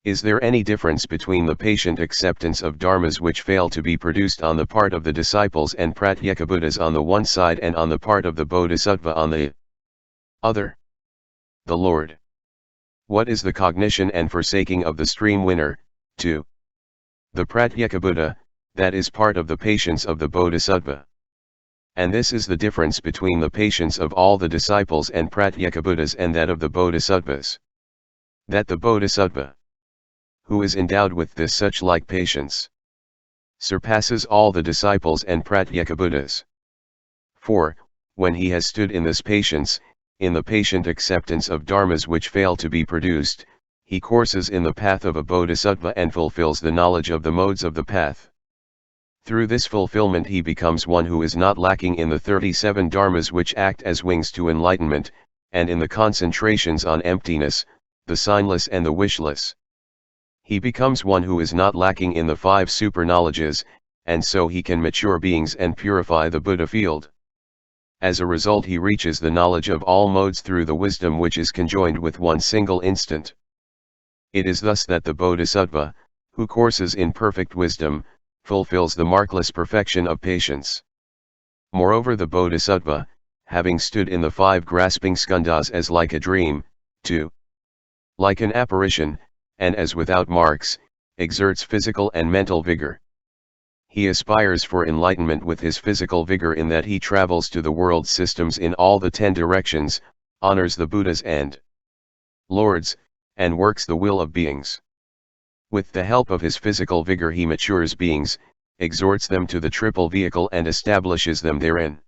Is there any difference between the patient acceptance of dharmas which fail to be produced on the part of the disciples and pratyekabuddhas on the one side and on the part of the bodhisattva on the other? The Lord. What is the cognition and forsaking of the streamwinner? 2. The pratyekabuddha, that is part of the patience of the bodhisattva. And this is the difference between the patience of all the disciples and pratyekabuddhas and that of the bodhisattvas. That the bodhisattva, who is endowed with this such like patience, surpasses all the disciples and pratyekabuddhas. For, when he has stood in this patience, in the patient acceptance of dharmas which fail to be produced, he courses in the path of a bodhisattva and fulfills the knowledge of the modes of the path. Through this fulfillment he becomes one who is not lacking in the 37 dharmas which act as wings to enlightenment, and in the concentrations on emptiness, the signless and the wishless. He becomes one who is not lacking in the 5 super-knowledges, and so he can mature beings and purify the Buddha field. As a result he reaches the knowledge of all modes through the wisdom which is conjoined with one single instant. It is thus that the bodhisattva, who courses in perfect wisdom, fulfills the markless perfection of patience. Moreover the bodhisattva, having stood in the 5 grasping skandhas as like a dream, 2. Like an apparition, and as without marks, exerts physical and mental vigor. He aspires for enlightenment with his physical vigor in that he travels to the world systems in all the 10 directions, honors the Buddhas and Lords, and works the will of beings. With the help of his physical vigor he matures beings, exhorts them to the triple vehicle and establishes them therein.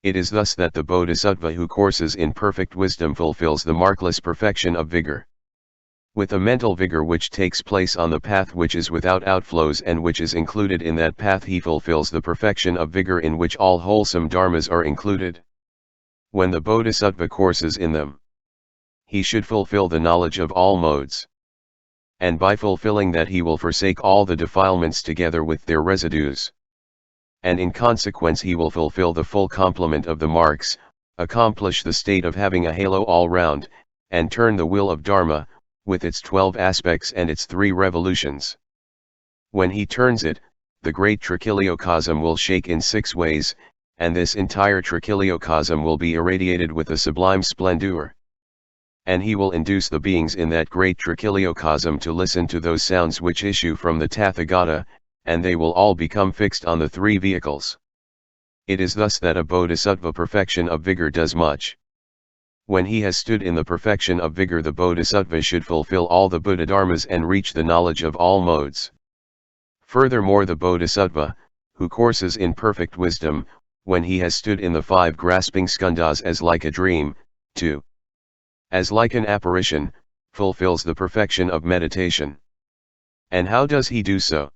It is thus that the bodhisattva who courses in perfect wisdom fulfills the markless perfection of vigor. With a mental vigor which takes place on the path which is without outflows and which is included in that path he fulfills the perfection of vigor in which all wholesome dharmas are included. When the bodhisattva courses in them, he should fulfill the knowledge of all modes. And by fulfilling that he will forsake all the defilements together with their residues. And in consequence he will fulfill the full complement of the marks, accomplish the state of having a halo all round, and turn the wheel of Dharma, with its 12 aspects and its 3 revolutions. When he turns it, the great trichiliocosm will shake in 6 ways, and this entire trichiliocosm will be irradiated with a sublime splendor. And he will induce the beings in that great trichiliocosm to listen to those sounds which issue from the Tathagata, and they will all become fixed on the 3 vehicles. It is thus that a bodhisattva perfection of vigor does much. When he has stood in the perfection of vigor the bodhisattva should fulfill all the Buddha dharmas and reach the knowledge of all modes. Furthermore the bodhisattva, who courses in perfect wisdom, when he has stood in the 5 grasping skandhas as like a dream, 2. As like an apparition, fulfills the perfection of meditation. And how does he do so?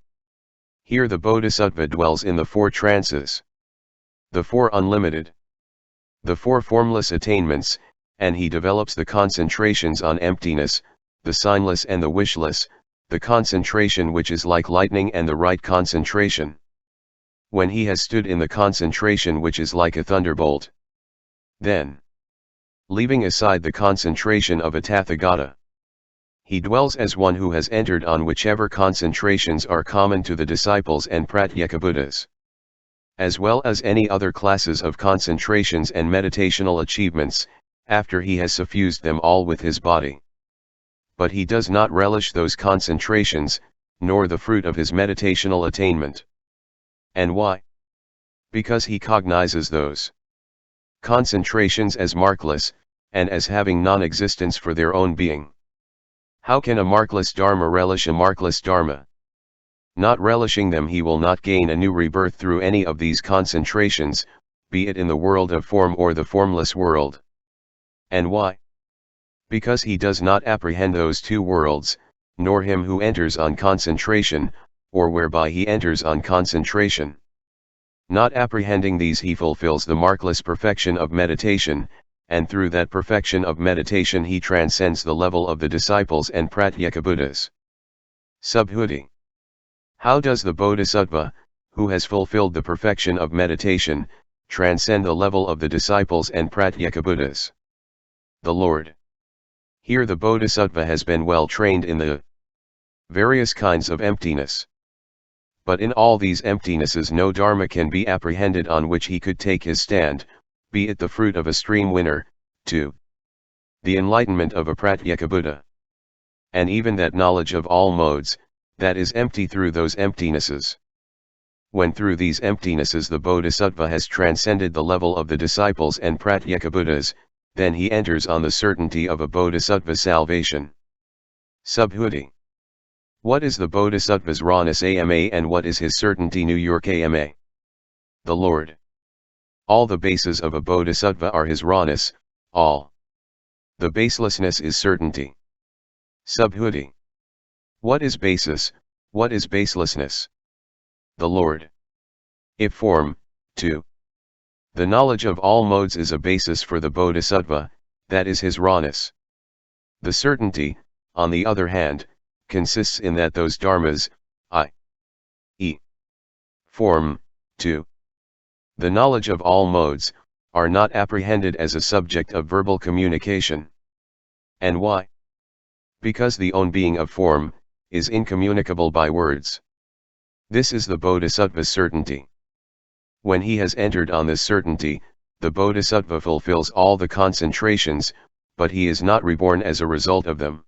Here the bodhisattva dwells in the 4 trances. The 4 unlimited. The 4 formless attainments, and he develops the concentrations on emptiness, the signless and the wishless, the concentration which is like lightning and the right concentration. When he has stood in the concentration which is like a thunderbolt, then, leaving aside the concentration of a Tathagata, he dwells as one who has entered on whichever concentrations are common to the disciples and pratyekabuddhas, as well as any other classes of concentrations and meditational achievements, after he has suffused them all with his body. But he does not relish those concentrations, nor the fruit of his meditational attainment. And why? Because he cognizes those concentrations as markless, and as having non-existence for their own being. How can a markless dharma relish a markless dharma? Not relishing them he will not gain a new rebirth through any of these concentrations, be it in the world of form or the formless world. And why? Because he does not apprehend those 2 worlds, nor him who enters on concentration, or whereby he enters on concentration. Not apprehending these he fulfills the markless perfection of meditation, and through that perfection of meditation he transcends the level of the disciples and pratyekabuddhas. Subhuti. How does the bodhisattva, who has fulfilled the perfection of meditation, transcend the level of the disciples and pratyekabuddhas? The Lord. Here the bodhisattva has been well trained in the various kinds of emptiness. But in all these emptinesses no dharma can be apprehended on which he could take his stand, be it the fruit of a stream winner, 2. The enlightenment of a pratyeka Buddha. And even that knowledge of all modes, that is empty through those emptinesses. When through these emptinesses the bodhisattva has transcended the level of the disciples and pratyeka Buddhas, then he enters on the certainty of a bodhisattva's salvation. Subhuti. What is the bodhisattva's rawness AMA and what is his certainty New York AMA? The Lord. All the bases of a bodhisattva are his rawness, all. The baselessness is certainty. Subhuti. What is basis, what is baselessness? The Lord. If form, 2. The knowledge of all modes is a basis for the bodhisattva, that is his rawness. The certainty, on the other hand, consists in that those dharmas, i.e. form, 2. The knowledge of all modes, are not apprehended as a subject of verbal communication. And why? Because the own being of form, is incommunicable by words. This is the bodhisattva's certainty. When he has entered on this certainty, the bodhisattva fulfills all the concentrations, but he is not reborn as a result of them.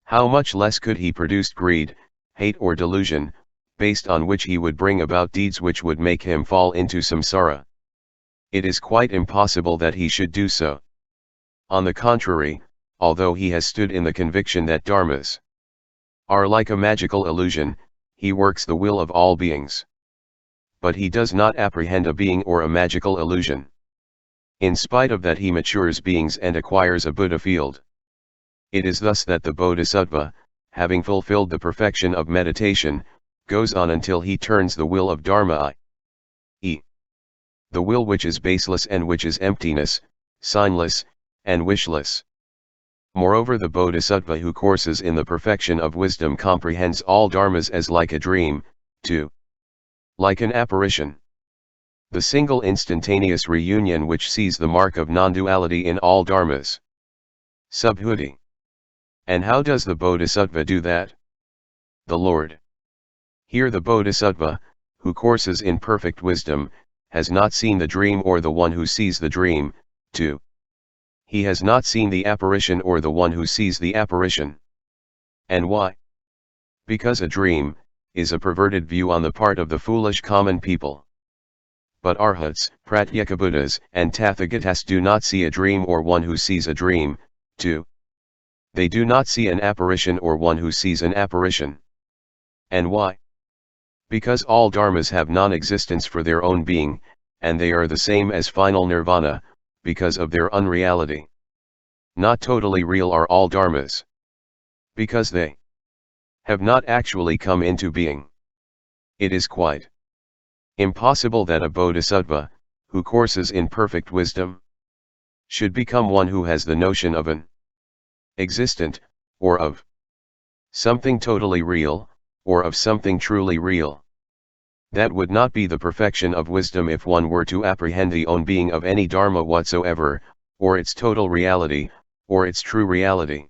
How much less could he produce greed, hate or delusion, based on which he would bring about deeds which would make him fall into samsara. It is quite impossible that he should do so. On the contrary, although he has stood in the conviction that dharmas are like a magical illusion, he works the will of all beings. But he does not apprehend a being or a magical illusion. In spite of that he matures beings and acquires a Buddha field. It is thus that the bodhisattva, having fulfilled the perfection of meditation, goes on until he turns the will of dharma i.e. the will which is baseless and which is emptiness, signless, and wishless. Moreover, the bodhisattva who courses in the perfection of wisdom comprehends all dharmas as like a dream, 2. Like an apparition. The single instantaneous reunion which sees the mark of non-duality in all dharmas. Subhuti. And how does the bodhisattva do that? The Lord. Here the bodhisattva, who courses in perfect wisdom, has not seen the dream or the one who sees the dream, 2. He has not seen the apparition or the one who sees the apparition. And why? Because a dream is a perverted view on the part of the foolish common people. But arhats, pratyeka Buddhas, and tathagatas do not see a dream or one who sees a dream, 2. They do not see an apparition or one who sees an apparition. And why? Because all dharmas have non-existence for their own being, and they are the same as final nirvana, because of their unreality. Not totally real are all dharmas. Because they have not actually come into being. It is quite impossible that a bodhisattva, who courses in perfect wisdom, should become one who has the notion of an existent, or of something totally real, or of something truly real. That would not be the perfection of wisdom if one were to apprehend the own being of any dharma whatsoever, or its total reality, or its true reality.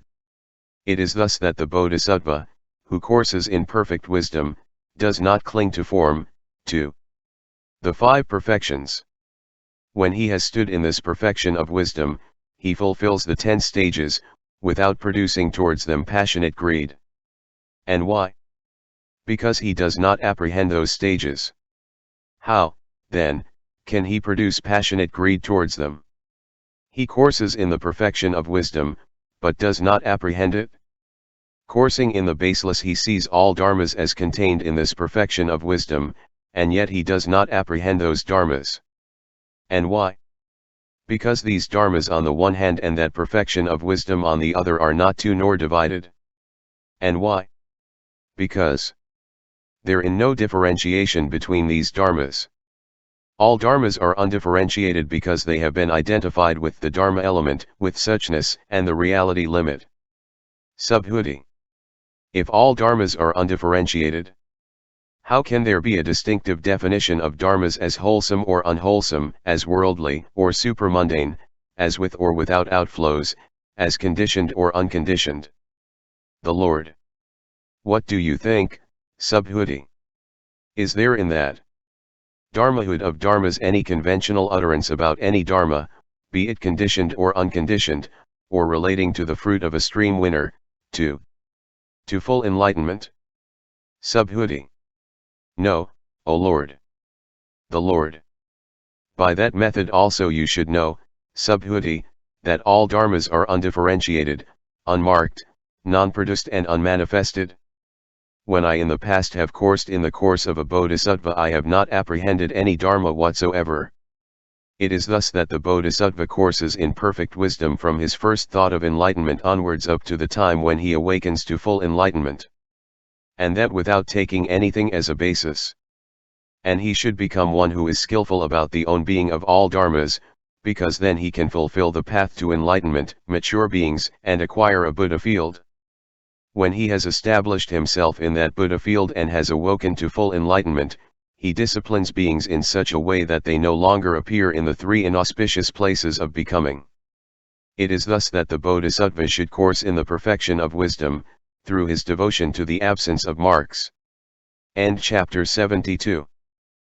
It is thus that the bodhisattva, who courses in perfect wisdom, does not cling to form, 2. The 5 perfections. When he has stood in this perfection of wisdom, he fulfills the 10 stages, without producing towards them passionate greed. And why? Because he does not apprehend those stages. How, then, can he produce passionate greed towards them? He courses in the perfection of wisdom, but does not apprehend it. Coursing in the baseless he sees all dharmas as contained in this perfection of wisdom, and yet he does not apprehend those dharmas. And why? Because these dharmas on the one hand and that perfection of wisdom on the other are not two nor divided. And why? Because there is no differentiation between these dharmas. All dharmas are undifferentiated because they have been identified with the dharma element, with suchness, and the reality limit. Subhuti. If all dharmas are undifferentiated, how can there be a distinctive definition of dharmas as wholesome or unwholesome, as worldly or supramundane, as with or without outflows, as conditioned or unconditioned? The Lord. What do you think, Subhuti? Is there in that Dharmahood of dharmas any conventional utterance about any dharma, be it conditioned or unconditioned, or relating to the fruit of a stream winner, to full enlightenment? Subhuti: No, O Lord. The Lord. By that method also you should know, Subhuti, that all dharmas are undifferentiated, unmarked, nonproduced and unmanifested. When I in the past have coursed in the course of a bodhisattva, I have not apprehended any dharma whatsoever. It is thus that the bodhisattva courses in perfect wisdom from his first thought of enlightenment onwards up to the time when he awakens to full enlightenment. And that without taking anything as a basis. And he should become one who is skillful about the own being of all dharmas, because then he can fulfill the path to enlightenment, mature beings, and acquire a Buddha field. When he has established himself in that Buddha field and has awoken to full enlightenment, he disciplines beings in such a way that they no longer appear in the three inauspicious places of becoming. It is thus that the bodhisattva should course in the perfection of wisdom, through his devotion to the absence of marks. End chapter 72.